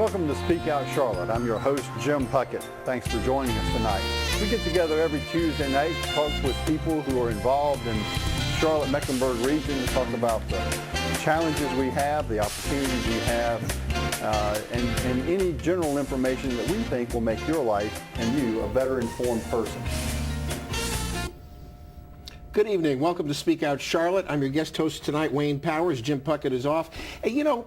Welcome to Speak Out Charlotte. I'm your host, Jim Puckett. Thanks for joining us tonight. We get together every Tuesday night to talk with people who are involved in Charlotte-Mecklenburg region to talk about the challenges we have, the opportunities we have, and any general information that we think will make your life and you a better informed person. Good evening. Welcome to Speak Out Charlotte. I'm your guest host tonight, Wayne Powers. Jim Puckett is off. Hey, you know,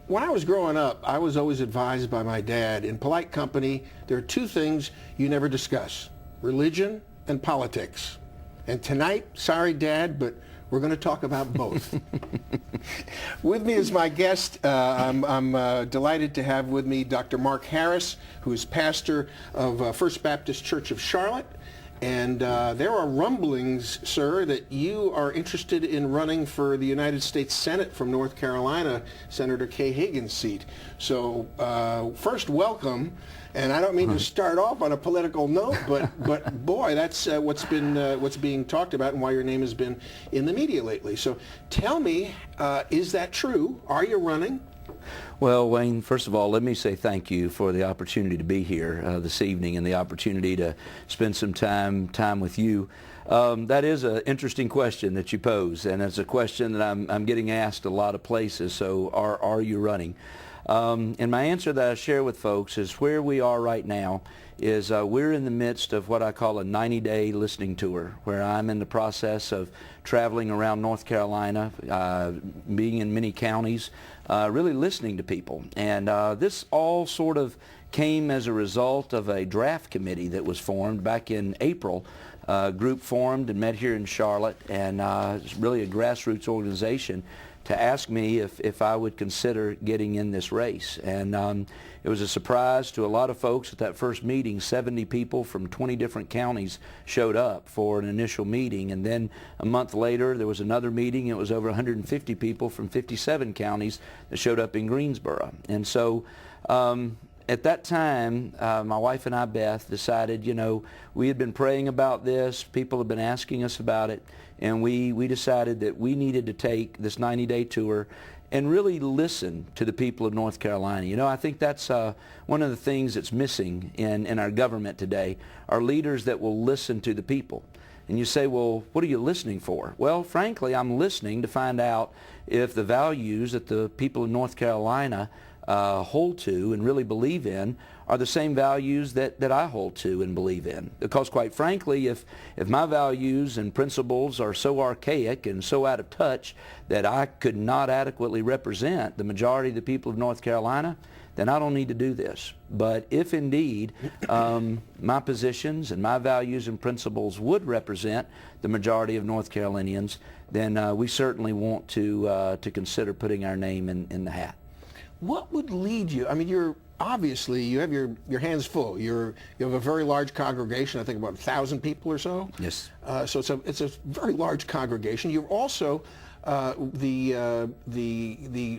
when I was growing up, I was always advised by my dad, in polite company, there are two things you never discuss: religion and politics. And tonight, sorry, Dad, but we're going to talk about both. With me is my guest. I'm delighted to have with me Dr. Mark Harris, who is pastor of First Baptist Church of Charlotte. And there are rumblings, sir, that you are interested in running for the United States Senate from North Carolina, Senator Kay Hagan's seat. So first, welcome. And I don't mean to start off on a political note, but boy, that's what's being talked about and why your name has been in the media lately. So tell me, is that true? Are you running? Well, Wayne, first of all, let me say thank you for the opportunity to be here this evening and the opportunity to spend some time with you. That is an interesting question that you pose, and it's a question that I'm getting asked a lot of places. So are you running? And my answer that I share with folks is where we are right now is we're in the midst of what I call a 90-day listening tour, where I'm in the process of traveling around North Carolina, being in many counties, really listening to people. And this all sort of came as a result of a draft committee that was formed back in April. A group formed and met here in Charlotte, and it's really a grassroots organization to ask me if I would consider getting in this race. And it was a surprise to a lot of folks at that first meeting. 70 people from 20 different counties showed up for an initial meeting. And then a month later, there was another meeting. It was over 150 people from 57 counties that showed up in Greensboro. And so at that time, my wife and I, Beth, decided, you know, we had been praying about this. People had been asking us about it. And we decided that we needed to take this 90-day tour and really listen to the people of North Carolina. You know, I think that's one of the things that's missing in our government today, are leaders that will listen to the people. And you say, well, what are you listening for? Well, frankly, I'm listening to find out if the values that the people of North Carolina hold to and really believe in are the same values that I hold to and believe in. Because quite frankly, if my values and principles are so archaic and so out of touch that I could not adequately represent the majority of the people of North Carolina, then I don't need to do this. But if indeed my positions and my values and principles would represent the majority of North Carolinians, then we certainly want to consider putting our name in the hat. What would lead you? I mean, you have your hands full. You have a very large congregation. I think about 1,000 people or so. Yes. So it's a very large congregation. You're also the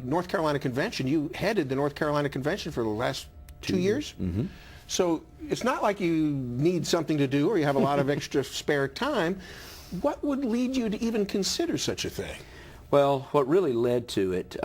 North Carolina Convention. You headed the North Carolina Convention for the last 2 years. Mm-hmm. So it's not like you need something to do or you have a lot of extra spare time. What would lead you to even consider such a thing? Well, what really led to it,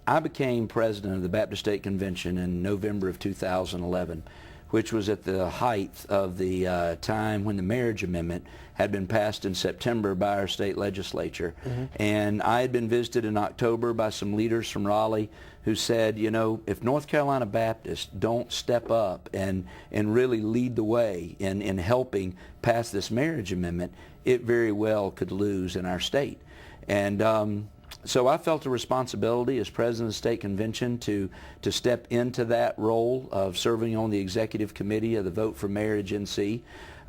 I became president of the Baptist State Convention in November of 2011, which was at the height of the time when the marriage amendment had been passed in September by our state legislature. Mm-hmm. And I had been visited in October by some leaders from Raleigh who said, you know, if North Carolina Baptists don't step up and really lead the way in helping pass this marriage amendment, it very well could lose in our state. And so I felt a responsibility as president of the state convention to step into that role of serving on the executive committee of the Vote for Marriage NC.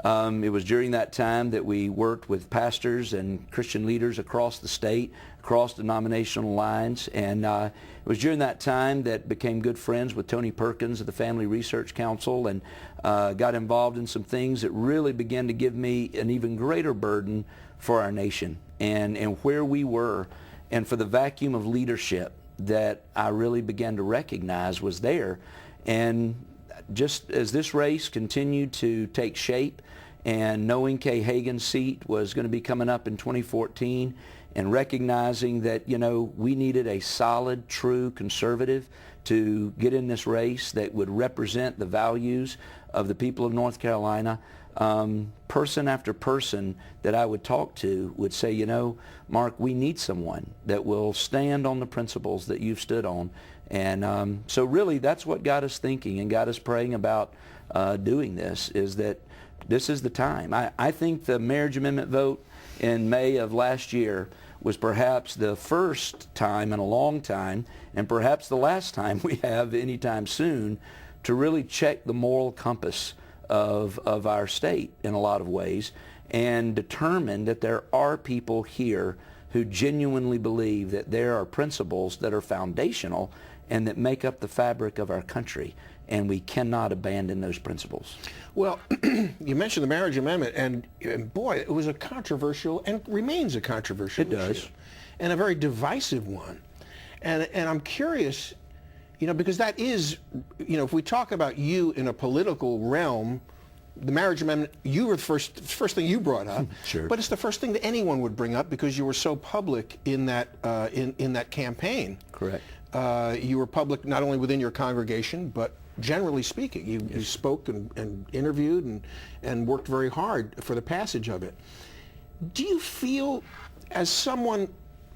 It was during that time that we worked with pastors and Christian leaders across the state, across denominational lines, and it was during that time that became good friends with Tony Perkins of the Family Research Council, and got involved in some things that really began to give me an even greater burden for our nation and where we were, and for the vacuum of leadership that I really began to recognize was there. And just as this race continued to take shape, and knowing Kay Hagan's seat was going to be coming up in 2014, and recognizing that, we needed a solid, true conservative to get in this race that would represent the values of the people of North Carolina. Person after person that I would talk to would say, Mark, we need someone that will stand on the principles that you've stood on. And so really that's what got us thinking and got us praying about doing this, is that this is the time. I think the marriage amendment vote in May of last year was perhaps the first time in a long time, and perhaps the last time we have anytime soon, to really check the moral compass of our state in a lot of ways, and determine that there are people here who genuinely believe that there are principles that are foundational and that make up the fabric of our country, and we cannot abandon those principles. Well, you mentioned the marriage amendment, and boy, it was a controversial, and remains a controversial issue, and a very divisive one. And I'm curious, because that is, if we talk about you in a political realm, the marriage amendment, you were the first thing you brought up. Sure. But it's the first thing that anyone would bring up because you were so public in that in that campaign. Correct. You were public not only within your congregation, but generally speaking. You spoke and interviewed and worked very hard for the passage of it. Do you feel, as someone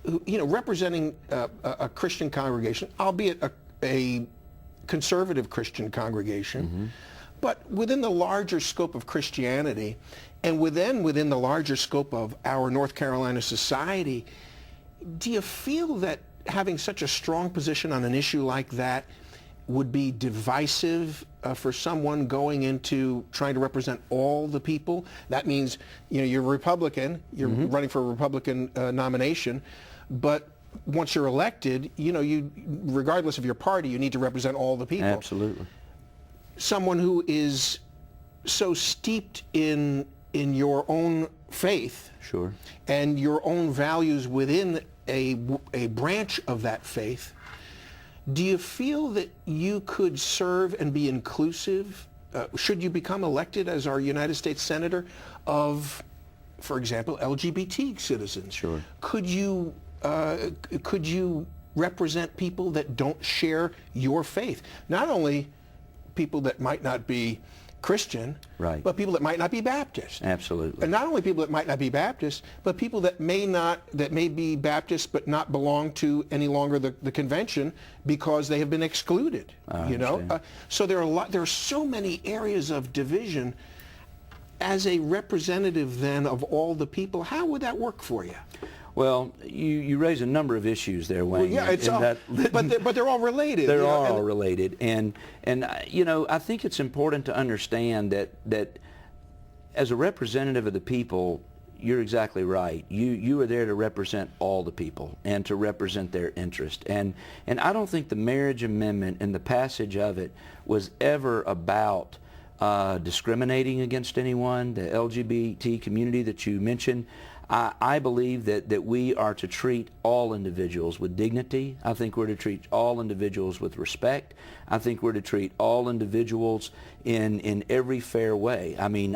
who, representing a Christian congregation, albeit a conservative Christian congregation, but within the larger scope of Christianity, and within the larger scope of our North Carolina society, do you feel that having such a strong position on an issue like that would be divisive for someone going into trying to represent all the people? That means, you're a Republican, you're running for a Republican nomination, but once you're elected, you, regardless of your party, you need to represent all the people. Absolutely. Someone who is so steeped in your own faith, sure, and your own values within a branch of that faith, do you feel that you could serve and be inclusive, should you become elected as our United States Senator, of, for example, LGBT citizens? Sure. Could you represent people that don't share your faith? Not only people that might not be Christian, right, but people that might not be Baptist. Absolutely. And not only people that might not be Baptist, but people that may be Baptist but not belong to any longer the convention because they have been excluded. So there are so many areas of division. As a representative then of all the people, how would that work for you? Well, you raise a number of issues there, Wayne. Well, yeah, but they're all related. They're all related, and I think it's important to understand that as a representative of the people, you're exactly right. You are there to represent all the people and to represent their interest. And I don't think the marriage amendment and the passage of it was ever about discriminating against anyone. The LGBT community that you mentioned, I believe that we are to treat all individuals with dignity. I think we're to treat all individuals with respect. I think we're to treat all individuals in every fair way. I mean,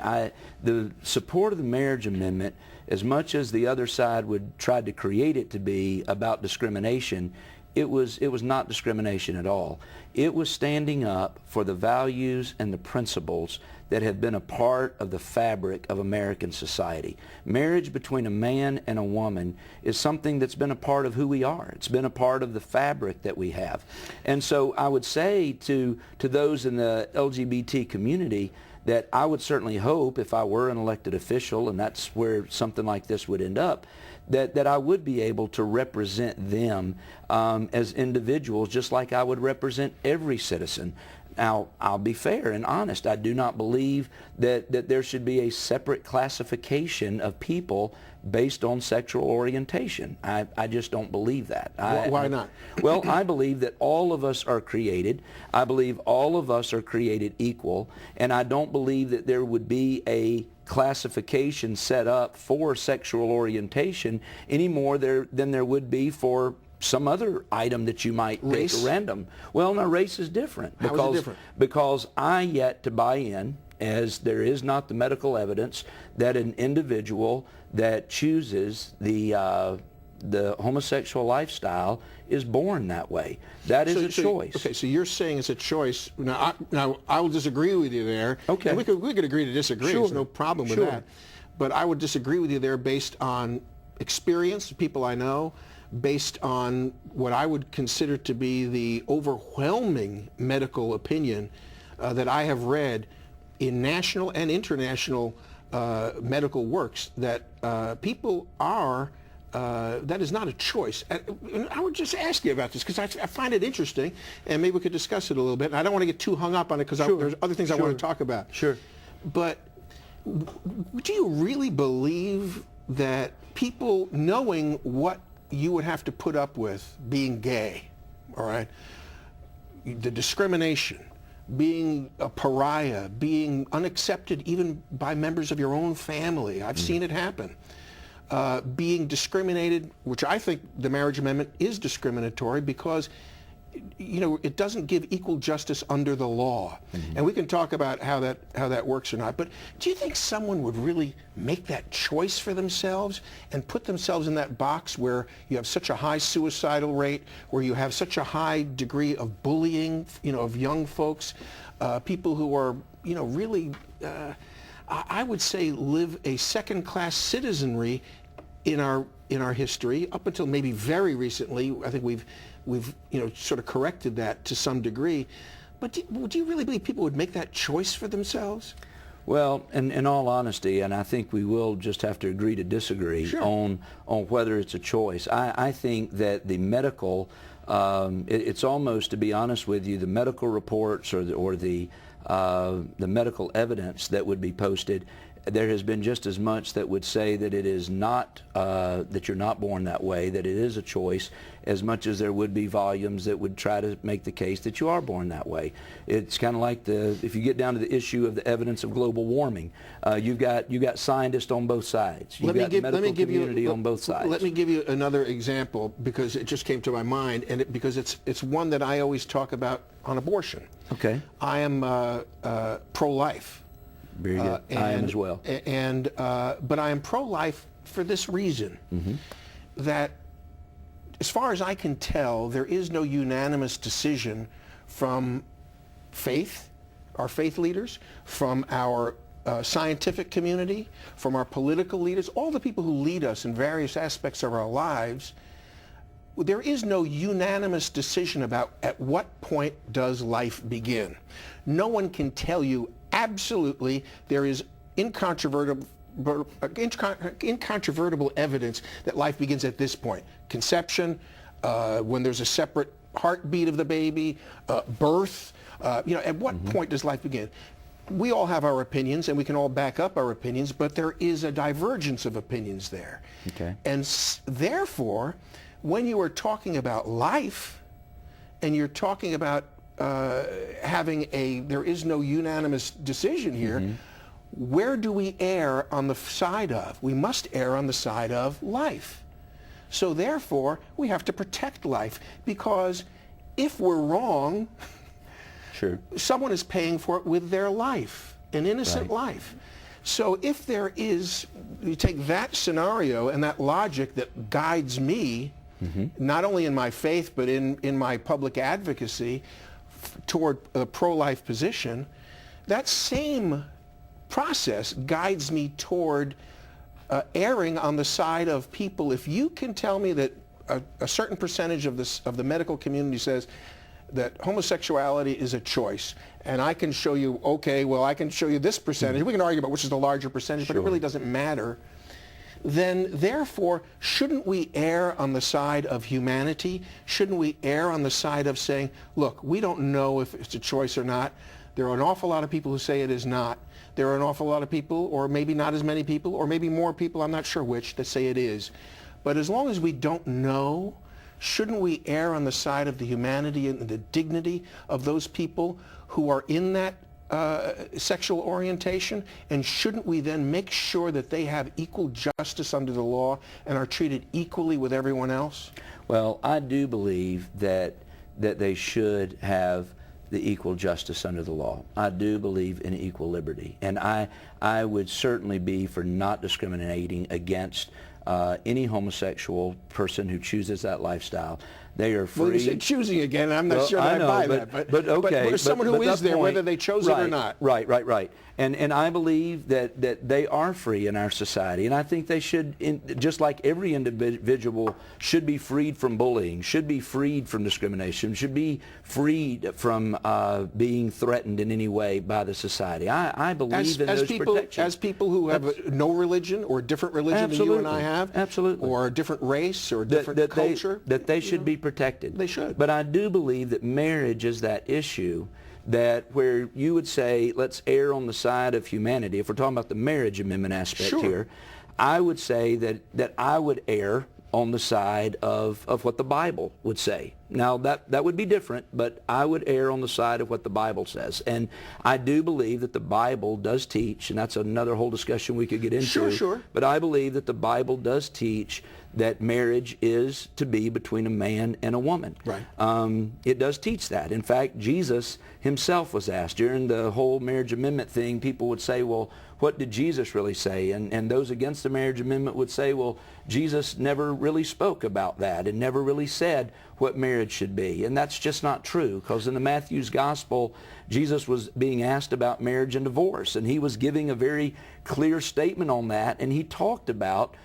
the support of the marriage amendment, as much as the other side would try to create it to be about discrimination, it was not discrimination at all. It was standing up for the values and the principles that have been a part of the fabric of American society. Marriage between a man and a woman is something that's been a part of who we are. It's been a part of the fabric that we have. And so I would say to those in the LGBT community that I would certainly hope, if I were an elected official, and that's where something like this would end up, that I would be able to represent them as individuals, just like I would represent every citizen. Now, I'll be fair and honest. I do not believe that there should be a separate classification of people based on sexual orientation. I just don't believe that. Why not? Well, I believe that all of us are created. I believe all of us are created equal, and I don't believe that there would be a classification set up for sexual orientation any more than there would be for some other item that you might pick random. Well, no, race is different. How is it different? Because I yet to buy in, as there is not the medical evidence, that an individual that chooses the the homosexual lifestyle is born that way. That is a choice. Okay, so you're saying it's a choice. Now I will disagree with you there. Okay. And we could agree to disagree. Sure. There's no problem with that. But I would disagree with you there based on experience, people I know, based on what I would consider to be the overwhelming medical opinion that I have read in national and international medical works, that people are, that is not a choice. And I would just ask you about this because I find it interesting, and maybe we could discuss it a little bit. And I don't want to get too hung up on it because there's other things I want to talk about. Sure. But do you really believe that people, knowing what you would have to put up with being gay, all right, the discrimination, being a pariah, being unaccepted even by members of your own family, I've seen it happen, being discriminated, which I think the marriage amendment is discriminatory because, you know, it doesn't give equal justice under the law. And we can talk about how that works or not. But do you think someone would really make that choice for themselves and put themselves in that box where you have such a high suicidal rate, where you have such a high degree of bullying, you know, of young folks, people who are, you know, really, I would say, live a second-class citizenry in our history up until maybe very recently? I think we've you know, sort of corrected that to some degree. But do you really believe people would make that choice for themselves? Well, in all honesty, and I think we will just have to agree to disagree on whether it's a choice. I think that the medical, it's almost, to be honest with you, the medical reports or the medical evidence that would be posted, there has been just as much that would say that it is not, that you're not born that way, that it is a choice, as much as there would be volumes that would try to make the case that you are born that way. It's kind of like if you get down to the issue of the evidence of global warming, you've got scientists on both sides. You've got the medical community on both sides. Let me give you another example because it just came to my mind, and because it's one that I always talk about on abortion. Okay. I am pro-life. Very good. I am as well. But I am pro-life for this reason, that as far as I can tell, there is no unanimous decision from our faith leaders, from our scientific community, from our political leaders, all the people who lead us in various aspects of our lives. There is no unanimous decision about at what point does life begin. No one can tell you absolutely there is incontrovertible evidence that life begins at this point. Conception, when there's a separate heartbeat of the baby, birth, you know, at what point does life begin? We all have our opinions, and we can all back up our opinions, but there is a divergence of opinions there. Okay. And therefore, when you are talking about life, and you're talking about there is no unanimous decision here, where do we err on the side of? We must err on the side of life. So therefore, we have to protect life, because if we're wrong, someone is paying for it with their life, an innocent life. So if there is, you take that scenario and that logic that guides me, not only in my faith, but in my public advocacy toward a pro-life position, that same process guides me toward erring on the side of people. If you can tell me that a certain percentage of the medical community says that homosexuality is a choice, and I can show you, okay, well, I can show you this percentage. We can argue about which is the larger percentage, but it really doesn't matter. Then, therefore, shouldn't we err on the side of humanity? Shouldn't we err on the side of saying, look, we don't know if it's a choice or not. There are an awful lot of people who say it is not. There are an awful lot of people, or maybe not as many people, or maybe more people, I'm not sure which, that say it is. But as long as we don't know, shouldn't we err on the side of the humanity and the dignity of those people who are in that sexual orientation? And shouldn't we then make sure that they have equal justice under the law and are treated equally with everyone else? Well, I do believe that they should have the equal justice under the law. I do believe in equal liberty. And I I would certainly be for not discriminating against any homosexual person who chooses that lifestyle. They are free. Well, you said choosing again. I'm not sure that I buy that. But okay. But someone who is there, whether they chose it or not. Right. And I believe that they are free in our society. And I think they should, just like every individual should be freed from bullying, should be freed from discrimination, should be freed from being threatened in any way by the society. I believe in those protections. As people who have no religion or a different religion than you and I have, absolutely, or a different race or a different culture, that they should be protected. They should. But I do believe that marriage is that issue that where you would say, let's err on the side of humanity. If we're talking about the marriage amendment aspect here, I would say that I would err on the side of what the Bible would say. Now, that would be different, but I would err on the side of what the Bible says. And I do believe that the Bible does teach, and that's another whole discussion we could get into. Sure. But I believe that the Bible does teach that marriage is to be between a man and a woman. Right. It does teach that. In fact, Jesus himself was asked during the whole marriage amendment thing. People would say, well, what did Jesus really say? And those against the marriage amendment would say, well, Jesus never really spoke about that and never really said what marriage should be. And that's just not true, because in the Matthew's gospel, Jesus was being asked about marriage and divorce, and he was giving a very clear statement on that, and he talked about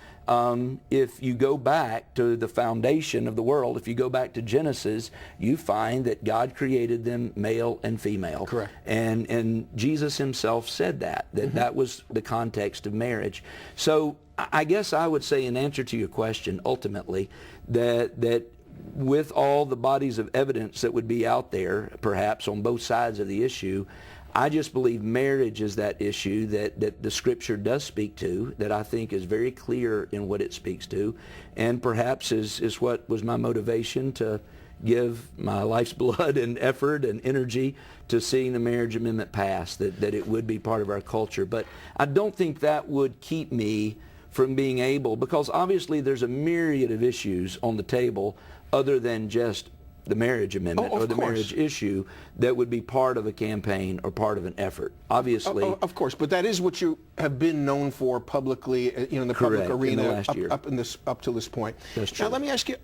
if you go back to the foundation of the world, if you go back to Genesis, you find that God created them male and female. Correct. And Jesus himself said that was the context of marriage. So I guess I would say, in answer to your question, ultimately, that with all the bodies of evidence that would be out there, perhaps on both sides of the issue, I just believe marriage is that issue that the Scripture does speak to, that I think is very clear in what it speaks to, and perhaps is what was my motivation to give my life's blood and effort and energy to seeing the marriage amendment pass, that it would be part of our culture. But I don't think that would keep me from being able, because obviously there's a myriad of issues on the table other than just the marriage amendment or the marriage issue that would be part of a campaign or part of an effort. Obviously. Of course, but that is what you have been known for publicly, in the public arena in the last year. up to this point. That's true. Now, let me ask you,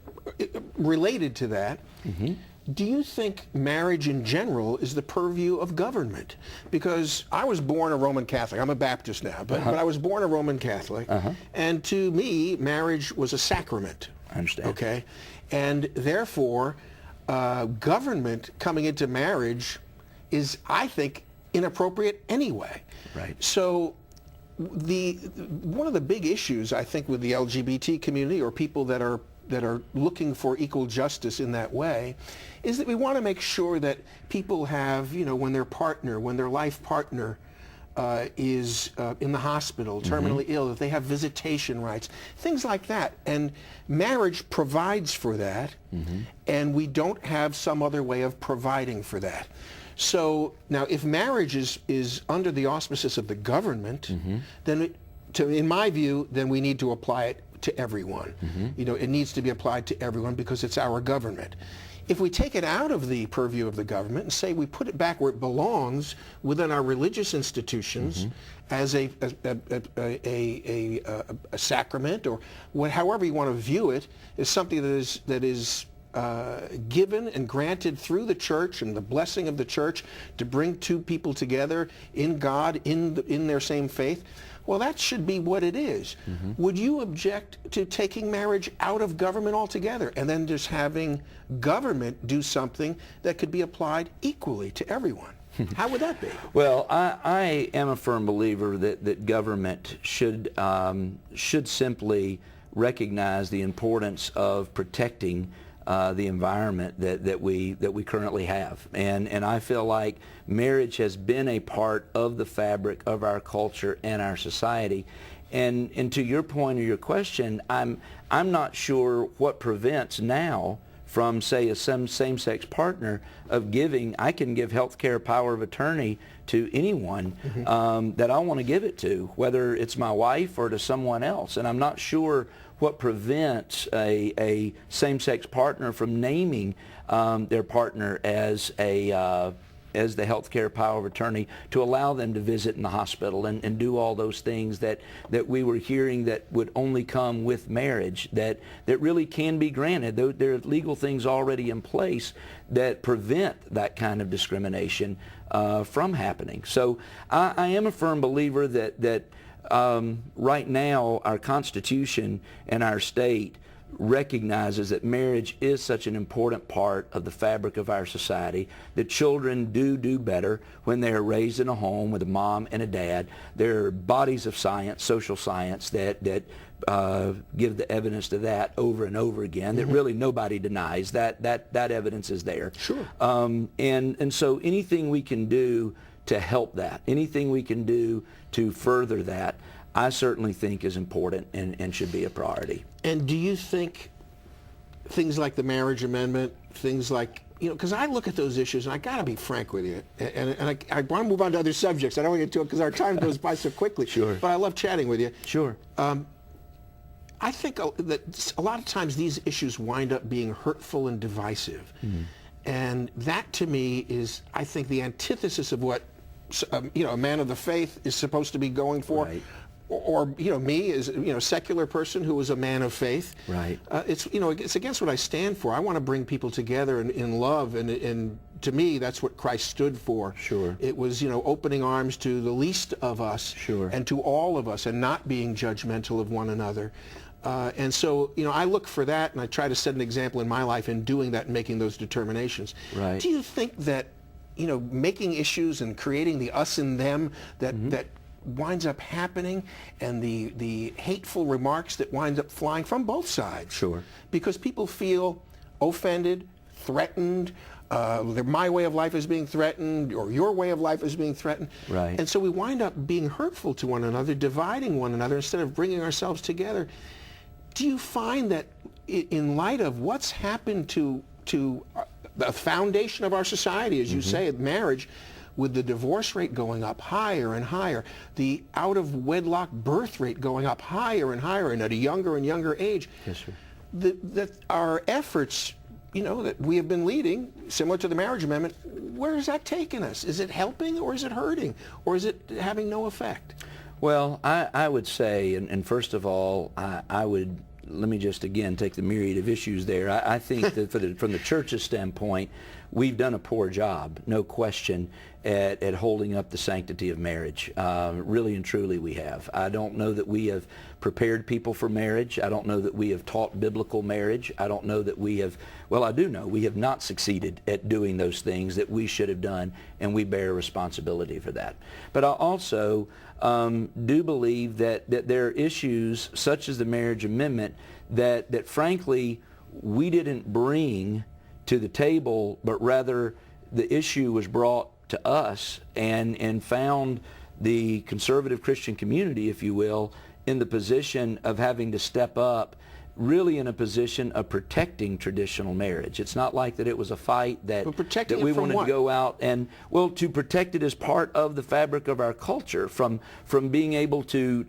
related to that, do you think marriage in general is the purview of government? Because I was born a Roman Catholic. I'm a Baptist now, but I was born a Roman Catholic, and to me, marriage was a sacrament. I understand. Okay, and therefore, government coming into marriage is, I think, inappropriate anyway. Right. So one of the big issues, I think, with the LGBT community, or people that are looking for equal justice in that way, is that we want to make sure that people have, when their life partner is in the hospital, terminally ill, that they have visitation rights, things like that. And marriage provides for that, and we don't have some other way of providing for that. So now, if marriage is under the auspices of the government, then in my view, then we need to apply it to everyone. It needs to be applied to everyone because it's our government. If we take it out of the purview of the government and say we put it back where it belongs within our religious institutions as a sacrament, or however you want to view it, is something that is given and granted through the church and the blessing of the church to bring two people together in God, in their same faith, well, that should be what it is. Would you object to taking marriage out of government altogether and then just having government do something that could be applied equally to everyone? How would that be? Well, I am a firm believer that government should simply recognize the importance of protecting the environment that we currently have, and I feel like marriage has been a part of the fabric of our culture and our society. And to your point or your question, I'm not sure what prevents now from, say, a same-sex partner of giving. I can give health care power of attorney to anyone that I want to give it to, whether it's my wife or to someone else. And I'm not sure what prevents a same-sex partner from naming their partner as a as the healthcare power of attorney to allow them to visit in the hospital and do all those things that we were hearing that would only come with marriage, that really can be granted. There are legal things already in place that prevent that kind of discrimination from happening. So I am a firm believer that right now our Constitution and our state recognizes that marriage is such an important part of the fabric of our society, that children do better when they are raised in a home with a mom and a dad. There are bodies of science, social science, that give the evidence to that over and over again, that really nobody denies. That evidence is there. Sure. And so anything we can do to help that, anything we can do to further that, I certainly think is important and should be a priority. And do you think things like the marriage amendment, things like, because I look at those issues, and I got to be frank with you, and I want to move on to other subjects. I don't want to get to it because our time goes by so quickly. Sure. But I love chatting with you. Sure. I think that a lot of times these issues wind up being hurtful and divisive. And that, to me, is, I think, the antithesis of what a man of the faith is supposed to be going for. Right. Or me as secular person who is a man of faith. Right. It's against what I stand for. I want to bring people together in love, and to me that's what Christ stood for. Sure. It was opening arms to the least of us. Sure. And to all of us, and not being judgmental of one another. And so I look for that, and I try to set an example in my life in doing that and making those determinations. Right. Do you think that making issues and creating the us and them that winds up happening, and the hateful remarks that wind up flying from both sides? Sure. Because people feel offended, threatened, my way of life is being threatened, or your way of life is being threatened. Right. And so we wind up being hurtful to one another, dividing one another instead of bringing ourselves together. Do you find that in light of what's happened to the foundation of our society, as you say, marriage, with the divorce rate going up higher and higher, the out-of-wedlock birth rate going up higher and higher, and at a younger and younger age, Yes, sir. that our efforts, that we have been leading, similar to the marriage amendment, where is that taking us? Is it helping, or is it hurting, or is it having no effect? Well, I would say, and first of all, I would, let me just again take the myriad of issues there. I think that from the church's standpoint, we've done a poor job, no question, at holding up the sanctity of marriage. Really and truly we have. I don't know that we have prepared people for marriage. I don't know that we have taught biblical marriage. I don't know that we have, well, I do know we have not succeeded at doing those things that we should have done, and we bear responsibility for that. But I also do believe that there are issues such as the marriage amendment that frankly we didn't bring to the table, but rather the issue was brought to us and found the conservative Christian community, if you will, in the position of having to step up, really in a position of protecting traditional marriage. It's not like that it was a fight that we wanted to go out and, well, to protect it as part of the fabric of our culture, from being able to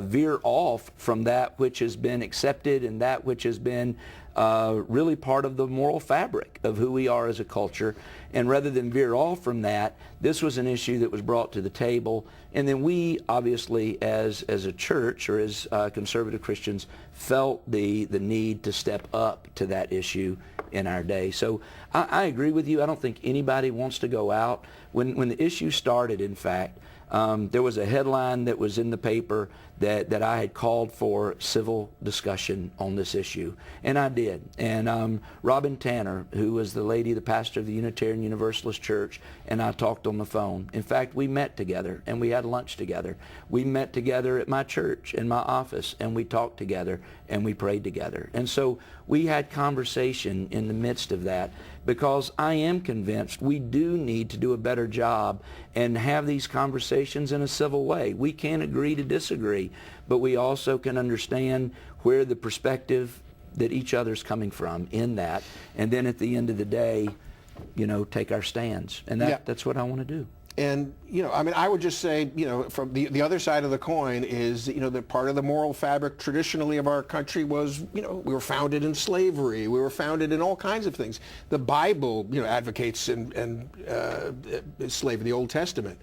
veer off from that which has been accepted and that which has been really part of the moral fabric of who we are as a culture. And rather than veer off from that, this was an issue that was brought to the table. And then we, obviously, as a church or as conservative Christians, felt the need to step up to that issue in our day. So I agree with you. I don't think anybody wants to go out. When the issue started, in fact, there was a headline that was in the paper that I had called for civil discussion on this issue, and I did. And Robin Tanner, who was the pastor of the Unitarian Universalist Church, and I talked on the phone. In fact, we met together and we had lunch together. We met together at my church, in my office, and we talked together and we prayed together. And so we had conversation in the midst of that, because I am convinced we do need to do a better job and have these conversations in a civil way. We can agree to disagree, but we also can understand where the perspective that each other's coming from in that, and then at the end of the day, take our stands. And that's what I want to do. And, you know, I mean, I would just say, you know, from the other side of the coin is, you know, that part of the moral fabric traditionally of our country was, you know, we were founded in slavery. We were founded in all kinds of things. The Bible, you know, advocates slavery, the Old Testament.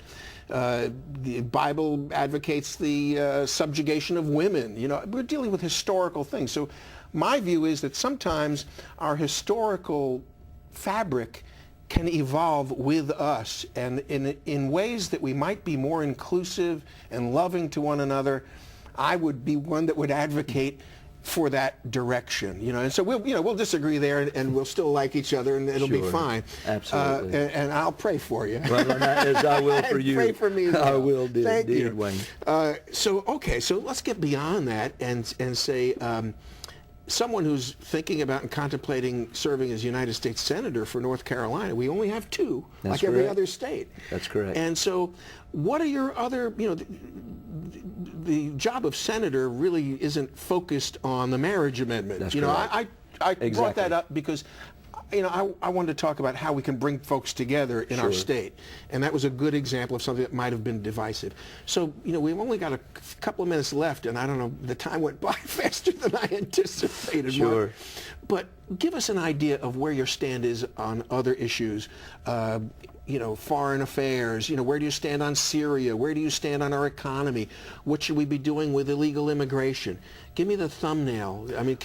The Bible advocates the subjugation of women. You know, we're dealing with historical things. So my view is that sometimes our historical fabric can evolve with us, and in ways that we might be more inclusive and loving to one another. I would be one that would advocate for that direction, you know. And so we'll disagree there, and we'll still like each other, and it'll be fine. Absolutely. And I'll pray for you. Well, as I will for you. Pray for me as well. I will, Thank you, Wayne. So let's get beyond that and say. Someone who's thinking about and contemplating serving as United States Senator for North Carolina, we only have two, That's like every correct. other state. That's correct. And so what are your other, you know, the job of senator really isn't focused on the marriage amendment. That's you know, correct. I Exactly. brought that up because, you know, I wanted to talk about how we can bring folks together in our Sure. state. And that was a good example of something that might have been divisive. So, you know, we've only got a couple of minutes left, and I don't know, the time went by faster than I anticipated. Sure. Mark. But give us an idea of where your stand is on other issues. You know, foreign affairs, you know, where do you stand on Syria? Where do you stand on our economy? What should we be doing with illegal immigration? Give me the thumbnail. I mean,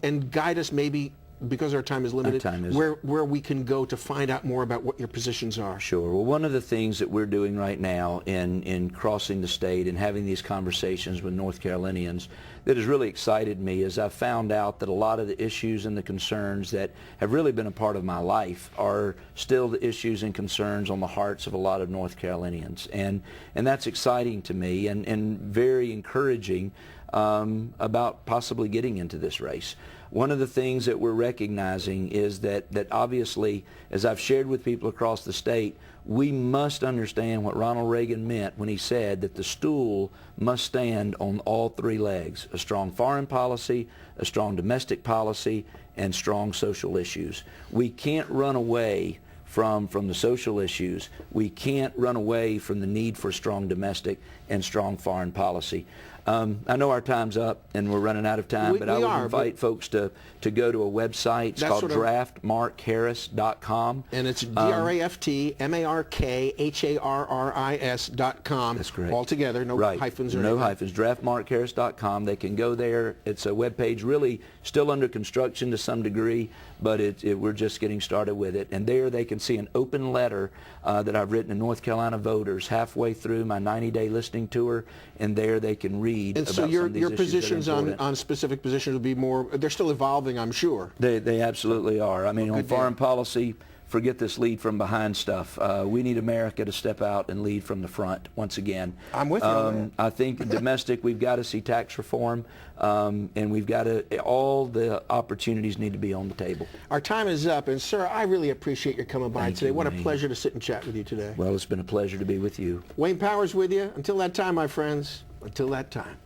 and guide us maybe, because our time is limited, where we can go to find out more about what your positions are. Sure. Well, one of the things that we're doing right now in crossing the state and having these conversations with North Carolinians that has really excited me is I've found out that a lot of the issues and the concerns that have really been a part of my life are still the issues and concerns on the hearts of a lot of North Carolinians. And that's exciting to me and very encouraging about possibly getting into this race. One of the things that we're recognizing is that obviously, as I've shared with people across the state, we must understand what Ronald Reagan meant when he said that the stool must stand on all three legs: a strong foreign policy, a strong domestic policy, and strong social issues. We can't run away from the social issues. We can't run away from the need for strong domestic and strong foreign policy. I know our time's up and we're running out of time, but I would invite folks to go to a website. It's called draftmarkharris.com. And it's draftmarkharris.com. That's correct. All together, no hyphens or anything. No hyphens. Draftmarkharris.com. They can go there. It's a webpage really still under construction to some degree, but we're just getting started with it. And there they can see an open letter that I've written to North Carolina voters halfway through my 90-day listening tour, and there they can read and about so some of these your issues positions that are important. on specific positions will be more, they're still evolving, I'm sure. They absolutely are. I mean, on foreign policy, forget this lead from behind stuff. We need America to step out and lead from the front once again. I'm with you on that. I think domestic, we've got to see tax reform, and we've got to, all the opportunities need to be on the table. Our time is up, and sir, I really appreciate your coming by today. What a Wayne. pleasure to sit and chat with you today. Well, it's been a pleasure to be with you. Wayne Powers with you. Until that time, my friends, until that time.